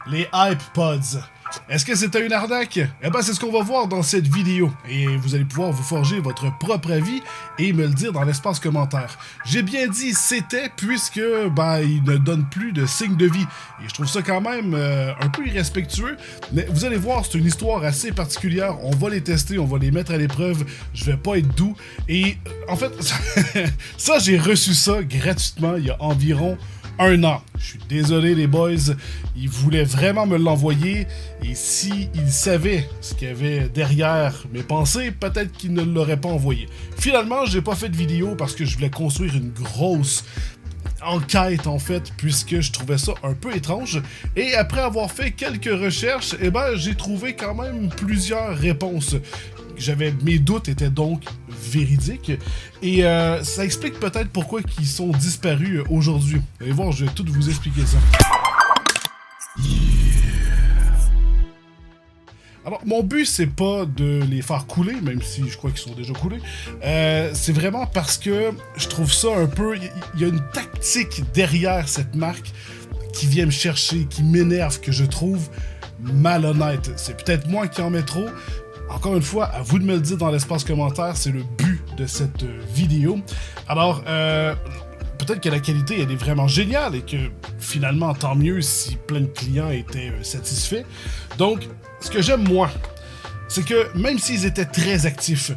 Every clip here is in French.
les Hype Pods. Est-ce que c'était une arnaque? Eh ben, c'est ce qu'on va voir dans cette vidéo. Et vous allez pouvoir vous forger votre propre avis et me le dire dans l'espace commentaire. J'ai bien dit c'était puisque, il ne donne plus de signe de vie. Et je trouve ça quand même un peu irrespectueux. Mais vous allez voir, c'est une histoire assez particulière. On va les tester, on va les mettre à l'épreuve. Je vais pas être doux. Et en fait, ça, j'ai reçu ça gratuitement il y a environ 1 an. Je suis désolé les boys, ils voulaient vraiment me l'envoyer et s'ils savaient ce qu'il y avait derrière mes pensées, peut-être qu'ils ne l'auraient pas envoyé. Finalement, j'ai pas fait de vidéo parce que je voulais construire une grosse enquête en fait, puisque je trouvais ça un peu étrange. Et après avoir fait quelques recherches, j'ai trouvé quand même plusieurs réponses. Mes doutes étaient donc véridiques et ça explique peut-être pourquoi ils sont disparus aujourd'hui. Allez voir, je vais tout vous expliquer ça. Alors, mon but, c'est pas de les faire couler, même si je crois qu'ils sont déjà coulés. C'est vraiment parce que je trouve ça un peu... Il y a une tactique derrière cette marque qui vient me chercher, qui m'énerve, que je trouve malhonnête. C'est peut-être moi qui en mets trop. Encore une fois, à vous de me le dire dans l'espace commentaire, c'est le but de cette vidéo. Alors, peut-être que la qualité, elle est vraiment géniale et que finalement, tant mieux si plein de clients étaient satisfaits. Donc, ce que j'aime moi, c'est que même s'ils étaient très actifs,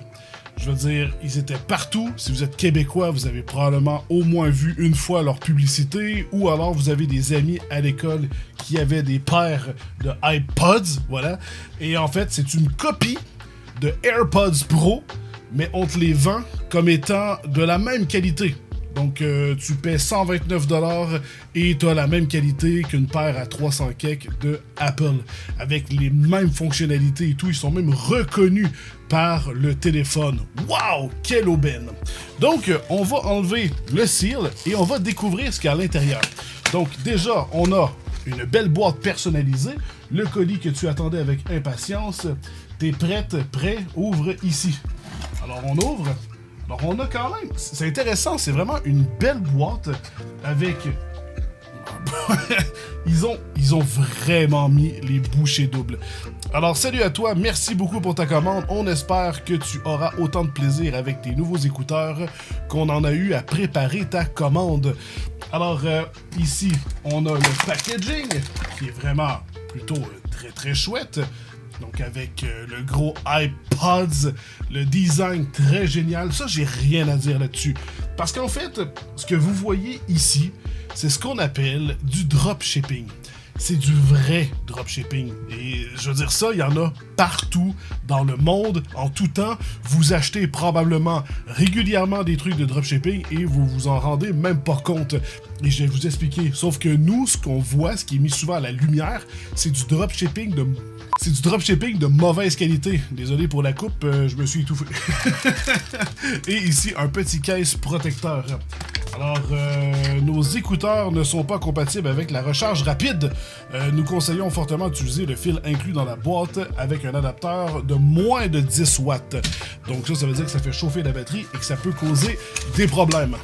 je veux dire, ils étaient partout. Si vous êtes québécois, vous avez probablement au moins vu une fois leur publicité, ou alors vous avez des amis à l'école qui avaient des paires de iPods, voilà. Et en fait, c'est une copie de AirPods Pro, mais on te les vend comme étant de la même qualité. Donc, tu paies 129$ et tu as la même qualité qu'une paire à 300 kek de Apple. Avec les mêmes fonctionnalités et tout, ils sont même reconnus par le téléphone. Waouh, quelle aubaine! Donc, on va enlever le seal et on va découvrir ce qu'il y a à l'intérieur. Donc, déjà, on a une belle boîte personnalisée, le colis que tu attendais avec impatience. T'es prête, prêt, ouvre ici. Alors, on ouvre. Alors, on a quand même... C'est intéressant, c'est vraiment une belle boîte avec... ils ont vraiment mis les bouchées doubles. Alors, salut à toi, merci beaucoup pour ta commande. On espère que tu auras autant de plaisir avec tes nouveaux écouteurs qu'on en a eu à préparer ta commande. Alors, ici, on a le packaging, qui est vraiment plutôt très très chouette. Donc avec le gros iPods, le design très génial. Ça, j'ai rien à dire là-dessus. Parce qu'en fait, ce que vous voyez ici, c'est ce qu'on appelle du dropshipping. C'est du vrai dropshipping. Et je veux dire ça, il y en a partout dans le monde, en tout temps. Vous achetez probablement régulièrement des trucs de dropshipping et vous vous en rendez même pas compte. Et je vais vous expliquer. Sauf que nous, ce qu'on voit, ce qui est mis souvent à la lumière, c'est du dropshipping de mauvaise qualité. Désolé pour la coupe, je me suis étouffé. Et ici, un petit case protecteur. Alors, nos écouteurs ne sont pas compatibles avec la recharge rapide. Nous conseillons fortement d'utiliser le fil inclus dans la boîte avec un adapteur de moins de 10 watts. Donc ça veut dire que ça fait chauffer la batterie et que ça peut causer des problèmes.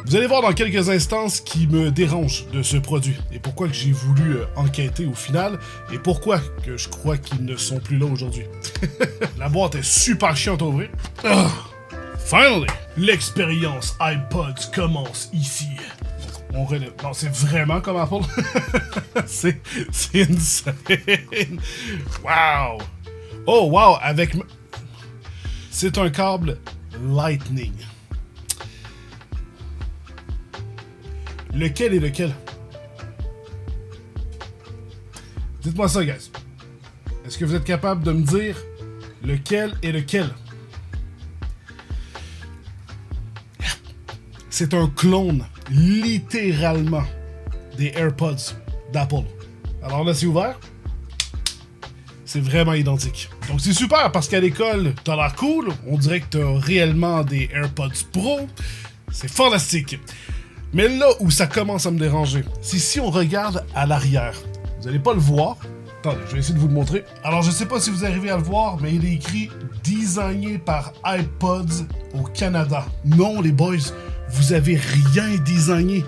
Vous allez voir dans quelques instants ce qui me dérange de ce produit et pourquoi que j'ai voulu enquêter au final et pourquoi que je crois qu'ils ne sont plus là aujourd'hui. La boîte est super chiante à ouvrir. Finally, l'expérience iPods commence ici. On relève. Non, c'est vraiment comme Apple. c'est insane. Wow. Oh wow, c'est un câble Lightning. Lequel est lequel? Dites-moi ça, guys. Est-ce que vous êtes capable de me dire lequel est lequel? C'est un clone, littéralement, des AirPods d'Apple. Alors là, c'est ouvert. C'est vraiment identique. Donc c'est super parce qu'à l'école, t'as l'air cool. On dirait que t'as réellement des AirPods Pro. C'est fantastique. Mais là où ça commence à me déranger, c'est si on regarde à l'arrière. Vous n'allez pas le voir. Attendez, je vais essayer de vous le montrer. Alors, je sais pas si vous arrivez à le voir, mais il est écrit « Designé par iPods au Canada ». Non, les boys, vous avez rien designé.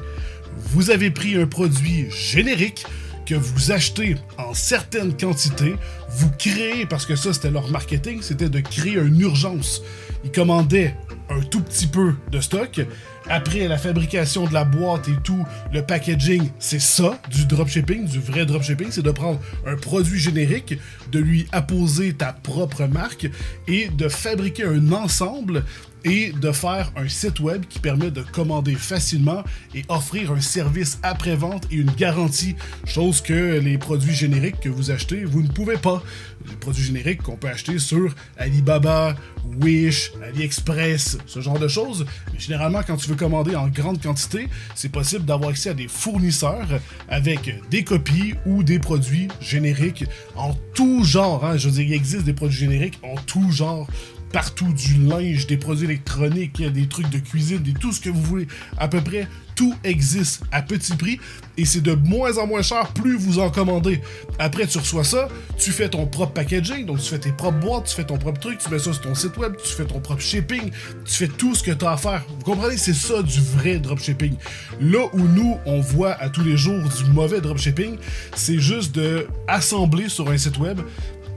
Vous avez pris un produit générique que vous achetez en certaines quantités, vous créez, parce que ça c'était leur marketing, c'était de créer une urgence. Ils commandaient un tout petit peu de stock. Après la fabrication de la boîte et tout, le packaging, c'est ça, du dropshipping, du vrai dropshipping, c'est de prendre un produit générique, de lui apposer ta propre marque et de fabriquer un ensemble et de faire un site web qui permet de commander facilement et offrir un service après-vente et une garantie, chose que les produits génériques que vous achetez, vous ne pouvez pas. Les produits génériques qu'on peut acheter sur Alibaba, Wish, AliExpress, ce genre de choses. Mais généralement, quand tu veux commander en grande quantité, c'est possible d'avoir accès à des fournisseurs avec des copies ou des produits génériques en tout genre. Hein. Je veux dire, il existe des produits génériques en tout genre. Partout, du linge, des produits électroniques, des trucs de cuisine, tout ce que vous voulez. À peu près tout existe à petit prix et c'est de moins en moins cher plus vous en commandez. Après, tu reçois ça, tu fais ton propre packaging, donc tu fais tes propres boîtes, tu fais ton propre truc, tu mets ça sur ton site web, tu fais ton propre shipping, tu fais tout ce que tu as à faire. Vous comprenez? C'est ça du vrai dropshipping. Là où nous, on voit à tous les jours du mauvais dropshipping, c'est juste de assembler sur un site web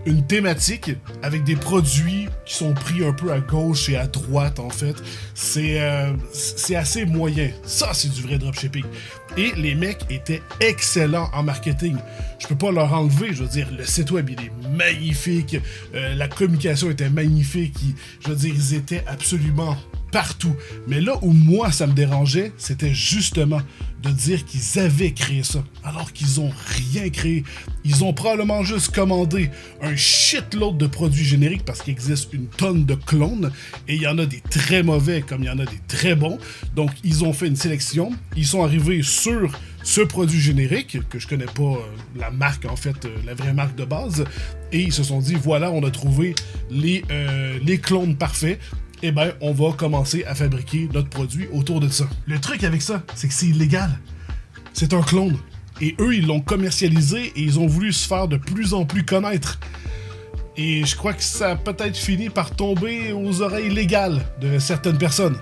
une thématique avec des produits qui sont pris un peu à gauche et à droite, en fait. C'est assez moyen. Ça, c'est du vrai dropshipping. Et les mecs étaient excellents en marketing. Je peux pas leur enlever, je veux dire, le site web, il est magnifique, la communication était magnifique, je veux dire, ils étaient absolument partout. Mais là où moi, ça me dérangeait, c'était justement de dire qu'ils avaient créé ça, alors qu'ils ont rien créé. Ils ont probablement juste commandé un shitload de produits génériques parce qu'il existe une tonne de clones et il y en a des très mauvais comme il y en a des très bons. Donc, ils ont fait une sélection. Ils sont arrivés sur ce produit générique, que je connais pas la marque, en fait, la vraie marque de base, et ils se sont dit, voilà, on a trouvé les clones parfaits. Eh ben, on va commencer à fabriquer notre produit autour de ça. Le truc avec ça, c'est que c'est illégal. C'est un clone. Et eux, ils l'ont commercialisé et ils ont voulu se faire de plus en plus connaître. Et je crois que ça a peut-être fini par tomber aux oreilles légales de certaines personnes.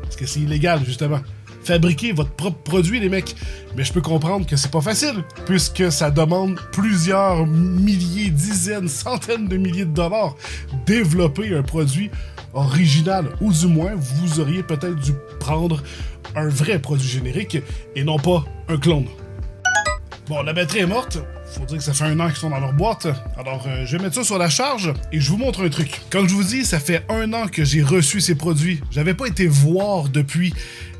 Parce que c'est illégal, justement. Fabriquez votre propre produit, les mecs. Mais je peux comprendre que c'est pas facile, puisque ça demande plusieurs milliers, dizaines, centaines de milliers de dollars. Développer un produit original, ou du moins, vous auriez peut-être dû prendre un vrai produit générique et non pas un clone. Bon, la batterie est morte. Faut dire que ça fait 1 an qu'ils sont dans leur boîte. Alors, je vais mettre ça sur la charge et je vous montre un truc. Comme je vous dis, ça fait 1 an que j'ai reçu ces produits. J'avais pas été voir depuis.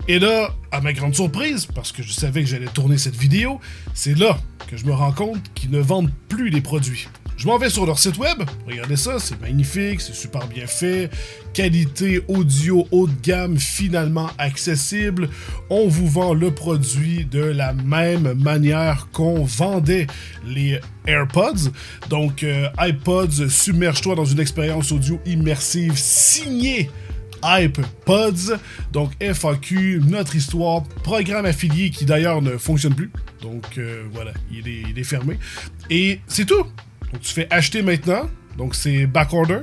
Et là, à ma grande surprise, parce que je savais que j'allais tourner cette vidéo, c'est là que je me rends compte qu'ils ne vendent plus les produits. Je m'en vais sur leur site web, regardez ça, c'est magnifique, c'est super bien fait, qualité audio haut de gamme finalement accessible, on vous vend le produit de la même manière qu'on vendait les AirPods, donc iPods, submerge-toi dans une expérience audio immersive signée HypePods, donc FAQ, notre histoire, programme affilié qui d'ailleurs ne fonctionne plus, donc voilà, il est fermé, et c'est tout. Donc tu fais acheter maintenant, donc c'est backorder,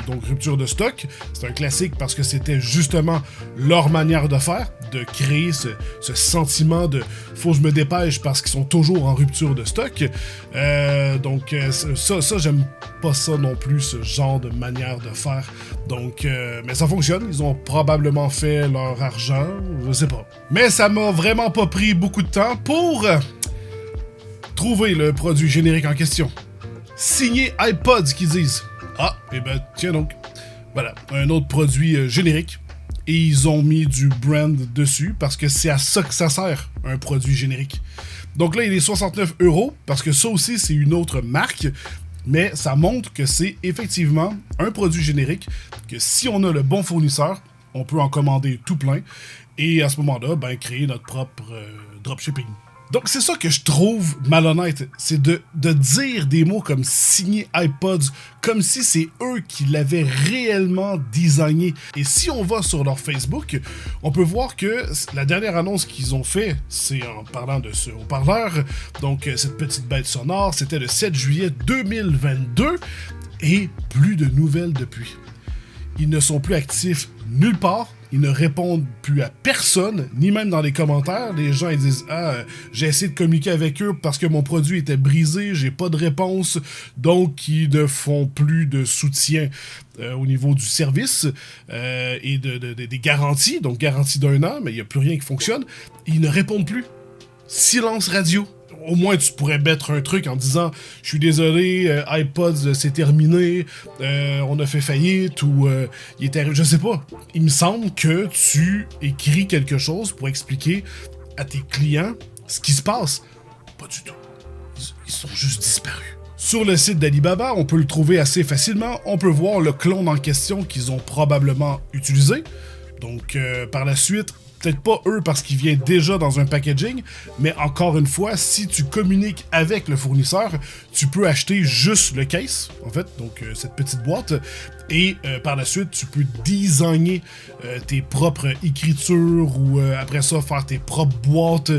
donc rupture de stock, c'est un classique parce que c'était justement leur manière de faire, de créer ce sentiment de faut que je me dépêche parce qu'ils sont toujours en rupture de stock, donc ça j'aime pas ça non plus, ce genre de manière de faire, donc mais ça fonctionne, ils ont probablement fait leur argent, je sais pas, mais ça m'a vraiment pas pris beaucoup de temps pour trouver le produit générique en question. Signé iPods qu'ils disent. Ah, et ben tiens donc. Voilà, un autre produit générique. Et ils ont mis du brand dessus parce que c'est à ça que ça sert, un produit générique. Donc là, il est 69€ parce que ça aussi, c'est une autre marque. Mais ça montre que c'est effectivement un produit générique, que si on a le bon fournisseur, on peut en commander tout plein. Et à ce moment-là, ben, créer notre propre dropshipping. Donc c'est ça que je trouve malhonnête, c'est de dire des mots comme signer iPods, comme si c'est eux qui l'avaient réellement designé. Et si on va sur leur Facebook, on peut voir que la dernière annonce qu'ils ont fait, c'est en parlant de ce haut-parleur, donc cette petite bête sonore, c'était le 7 juillet 2022, et plus de nouvelles depuis. Ils ne sont plus actifs nulle part, Ils ne répondent plus à personne, ni même dans les commentaires. Les gens ils disent j'ai essayé de communiquer avec eux parce que mon produit était brisé, j'ai pas de réponse, donc ils ne font plus de soutien au niveau du service et des garanties, donc garantie d'1 an, mais il n'y a plus rien qui fonctionne. Ils ne répondent plus. Silence radio. Au moins, tu pourrais mettre un truc en disant « Je suis désolé, iPods, c'est terminé, on a fait faillite » ou « Il est arrivé... » Je sais pas. Il me semble que tu écris quelque chose pour expliquer à tes clients ce qui se passe. Pas du tout. Ils sont juste disparus. Sur le site d'Alibaba, on peut le trouver assez facilement. On peut voir le clone en question qu'ils ont probablement utilisé. Donc, par la suite... Peut-être pas eux parce qu'il vient déjà dans un packaging, mais encore une fois, si tu communiques avec le fournisseur, tu peux acheter juste le case, en fait, donc cette petite boîte, et par la suite, tu peux designer tes propres écritures ou après ça, faire tes propres boîtes.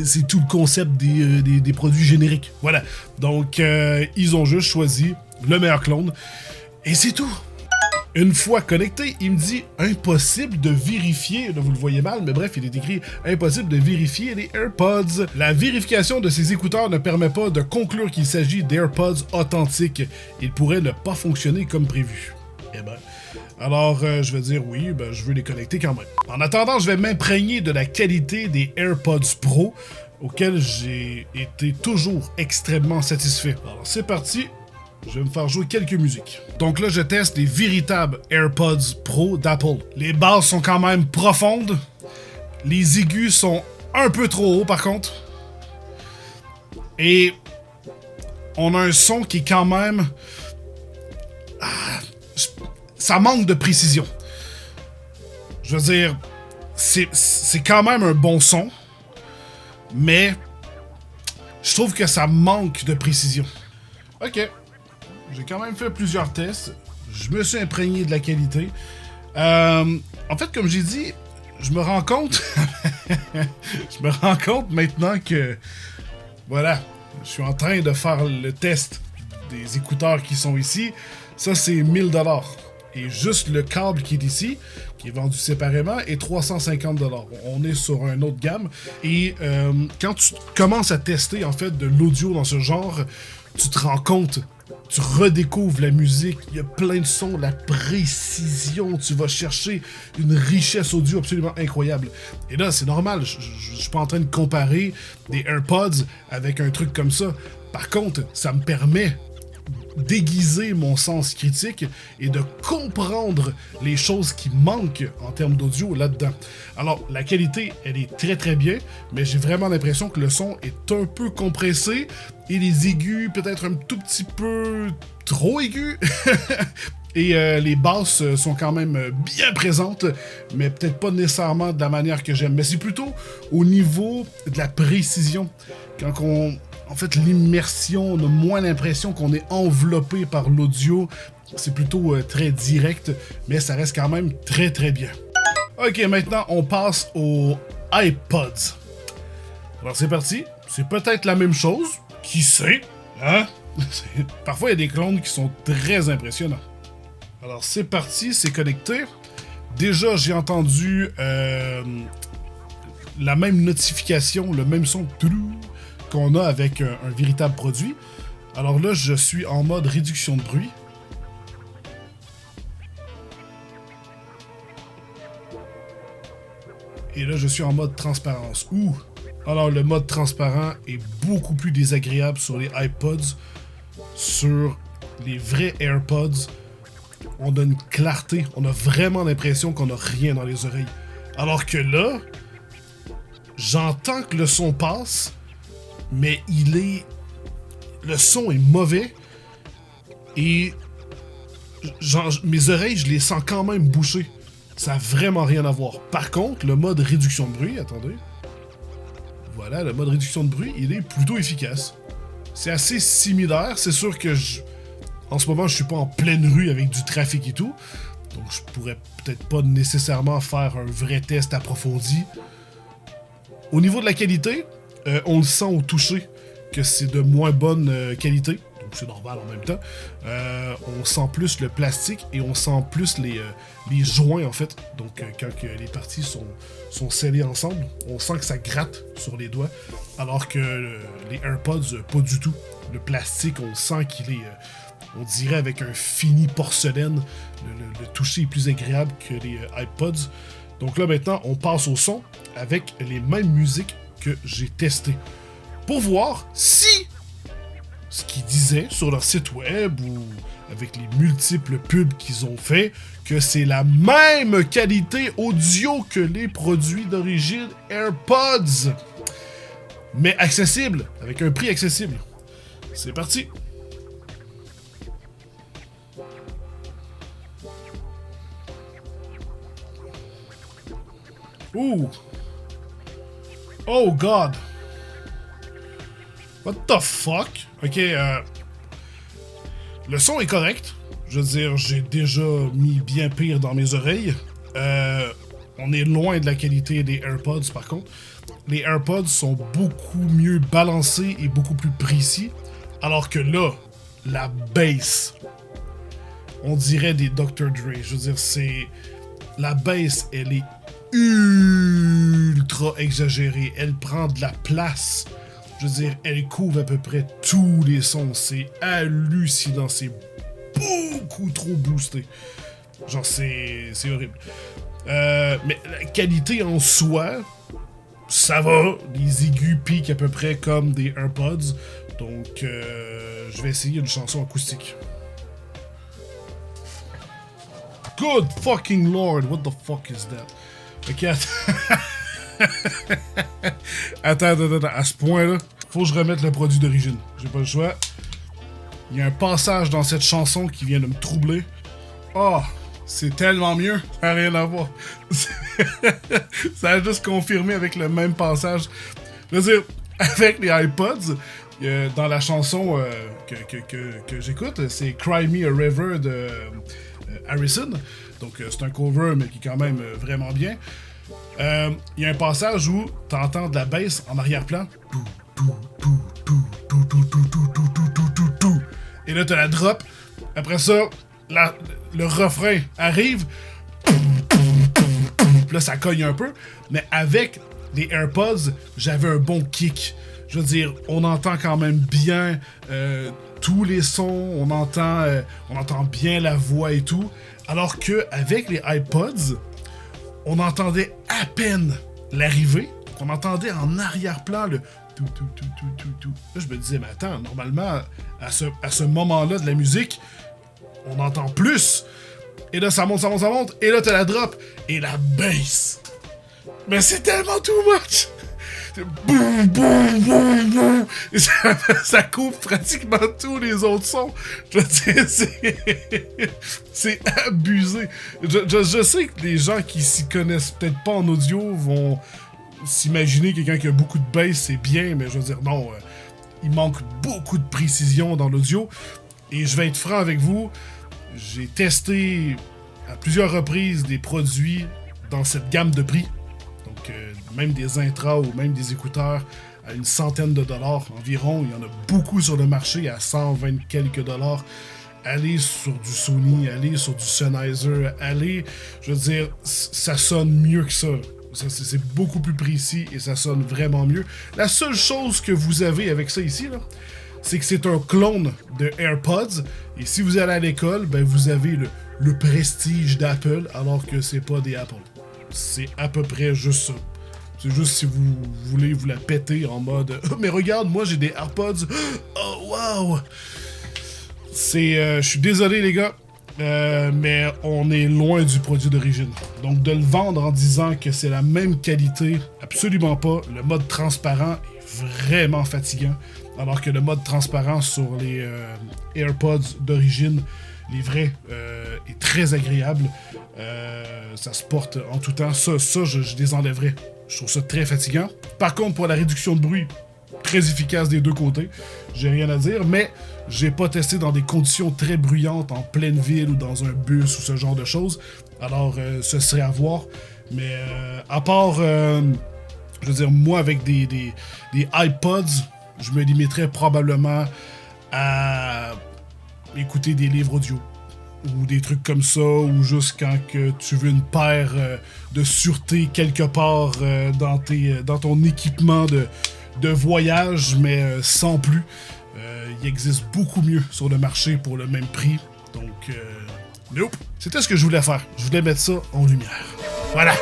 C'est tout le concept des produits génériques. Voilà. Donc, ils ont juste choisi le meilleur clone, et c'est tout. Une fois connecté, il me dit impossible de vérifier, là vous le voyez mal, mais bref, il est écrit impossible de vérifier les AirPods. La vérification de ces écouteurs ne permet pas de conclure qu'il s'agit d'AirPods authentiques. Ils pourraient ne pas fonctionner comme prévu. Eh ben, alors je vais dire oui, ben je veux les connecter quand même. En attendant, je vais m'imprégner de la qualité des AirPods Pro, auxquels j'ai été toujours extrêmement satisfait. Alors c'est parti. Je vais me faire jouer quelques musiques. Donc là, je teste les véritables AirPods Pro d'Apple. Les basses sont quand même profondes. Les aigus sont un peu trop hauts, par contre. Et on a un son qui est quand même... ça manque de précision. Je veux dire, c'est quand même un bon son, mais je trouve que ça manque de précision. Ok. J'ai quand même fait plusieurs tests. Je me suis imprégné de la qualité. En fait, comme j'ai dit, je me rends compte... je me rends compte maintenant que... Voilà, je suis en train de faire le test des écouteurs qui sont ici. Ça, c'est 1000$. Et juste le câble qui est ici, qui est vendu séparément, est 350$. On est sur une autre gamme. Et quand tu commences à tester, en fait, de l'audio dans ce genre, tu te rends compte... Tu redécouvres la musique, il y a plein de sons, la précision, tu vas chercher une richesse audio absolument incroyable. Et là, c'est normal, je suis pas en train de comparer des AirPods avec un truc comme ça. Par contre, ça me permet d'aiguiser mon sens critique et de comprendre les choses qui manquent en termes d'audio là-dedans. Alors, la qualité, elle est très très bien, mais j'ai vraiment l'impression que le son est un peu compressé et les aigus peut-être un tout petit peu trop aigus. Et les basses sont quand même bien présentes, mais peut-être pas nécessairement de la manière que j'aime. Mais c'est plutôt au niveau de la précision. Quand on... En fait, l'immersion, on a moins l'impression qu'on est enveloppé par l'audio. C'est plutôt très direct, mais ça reste quand même très très bien. Ok, maintenant on passe aux iPods. Alors c'est parti. C'est peut-être la même chose. Qui sait, hein? Parfois il y a des clones qui sont très impressionnants. Alors c'est parti, c'est connecté. Déjà j'ai entendu la même notification, le même son qu'on a avec un véritable produit. Alors là, je suis en mode réduction de bruit. Et là, je suis en mode transparence. Ouh! Alors, le mode transparent est beaucoup plus désagréable sur les iPods. Sur les vrais AirPods, on a une clarté. On a vraiment l'impression qu'on n'a rien dans les oreilles. Alors que là, j'entends que le son passe, mais le son est mauvais et mes oreilles, je les sens quand même bouchées. Ça n'a vraiment rien à voir. Par contre, le mode réduction de bruit, attendez. Voilà, le mode réduction de bruit, il est plutôt efficace. C'est assez similaire. C'est sûr que en ce moment, je suis pas en pleine rue avec du trafic et tout. Donc, je pourrais peut-être pas nécessairement faire un vrai test approfondi. Au niveau de la qualité, on le sent au toucher que c'est de moins bonne qualité. c'est normal en même temps. On sent plus le plastique et on sent plus les joints en fait. Donc quand les parties sont scellées ensemble, on sent que ça gratte sur les doigts. Alors que les AirPods, pas du tout. Le plastique, on sent qu'il est, on dirait avec un fini porcelaine. Le toucher est plus agréable que les iPods. Donc là maintenant, on passe au son avec les mêmes musiques que j'ai testées. Pour voir si ce qu'ils disaient sur leur site web ou avec les multiples pubs qu'ils ont fait, que c'est la même qualité audio que les produits d'origine AirPods. Mais accessible, avec un prix accessible. C'est parti! Ouh! Oh God! What the fuck? Ok, le son est correct. Je veux dire, j'ai déjà mis bien pire dans mes oreilles. On est loin de la qualité des AirPods, par contre. Les AirPods sont beaucoup mieux balancés et beaucoup plus précis. Alors que là, la bass, on dirait des Dr. Dre. Je veux dire, c'est... La bass, elle est ultra exagérée. Elle prend de la place. Je veux dire, elle couvre à peu près tous les sons. C'est hallucinant. C'est beaucoup trop boosté. Genre, c'est horrible. Mais la qualité en soi, ça va. Les aigus piquent à peu près comme des AirPods. Donc, je vais essayer une chanson acoustique. Good fucking lord, what the fuck is that? Ok, attends, à ce point-là, faut que je remette le produit d'origine. J'ai pas le choix. Il y a un passage dans cette chanson qui vient de me troubler. Oh, c'est tellement mieux, ça n'a rien à voir. Ça a juste confirmé avec le même passage. Je veux dire, avec les iPods, dans la chanson que j'écoute, c'est Cry Me a River de Harrison. Donc c'est un cover, mais qui est quand même vraiment bien. Il y a un passage où t'entends de la bass en arrière-plan. Et là, t'as la drop. Après ça, le refrain arrive. Là, ça cogne un peu. Mais avec les AirPods, j'avais un bon kick. Je veux dire, on entend quand même bien tous les sons. On entend bien la voix et tout. Alors que avec les iPods, on entendait à peine l'arrivée. On entendait en arrière-plan le tout. Là, je me disais, mais attends, normalement, à ce moment-là de la musique, on entend plus. Et là, ça monte. Et là, t'as la drop. Et la bass. Mais c'est tellement too much. Boum. Et ça couvre pratiquement tous les autres sons. Je veux dire, c'est abusé. Je sais que les gens qui s'y connaissent peut-être pas en audio vont s'imaginer quelqu'un qui a beaucoup de bass, c'est bien, mais je veux dire, non, il manque beaucoup de précision dans l'audio. Et je vais être franc avec vous, j'ai testé à plusieurs reprises des produits dans cette gamme de prix. Donc, même des intras ou même des écouteurs à une centaine de dollars environ. Il y en a beaucoup sur le marché à 120 quelques dollars. Allez sur du Sony, allez sur du Sennheiser, allez... Je veux dire, ça sonne mieux que ça. C'est beaucoup plus précis et ça sonne vraiment mieux. La seule chose que vous avez avec ça ici, là, c'est que c'est un clone de AirPods. Et si vous allez à l'école, ben vous avez le prestige d'Apple, alors que c'est pas des Apple. C'est à peu près juste ça. C'est juste si vous voulez vous la péter en mode « Oh, mais regarde, moi j'ai des AirPods. Oh, wow! » Je suis désolé, les gars, mais on est loin du produit d'origine. Donc, de le vendre en disant que c'est la même qualité, absolument pas. Le mode transparent est vraiment fatigant. Alors que le mode transparent sur les AirPods d'origine, les vrais, est très agréable. Ça se porte en tout temps. Ça je les enlèverais. Je trouve ça très fatigant. Par contre, pour la réduction de bruit, très efficace des deux côtés. J'ai rien à dire, mais j'ai pas testé dans des conditions très bruyantes en pleine ville ou dans un bus ou ce genre de choses. Alors, ce serait à voir. Mais à part, je veux dire, moi avec des iPods, je me limiterais probablement à écouter des livres audio ou des trucs comme ça, ou juste quand que tu veux une paire de sûreté quelque part dans ton équipement de voyage, mais sans plus. Il existe beaucoup mieux sur le marché pour le même prix. Donc, nope. C'était ce que je voulais faire. Je voulais mettre ça en lumière. Voilà.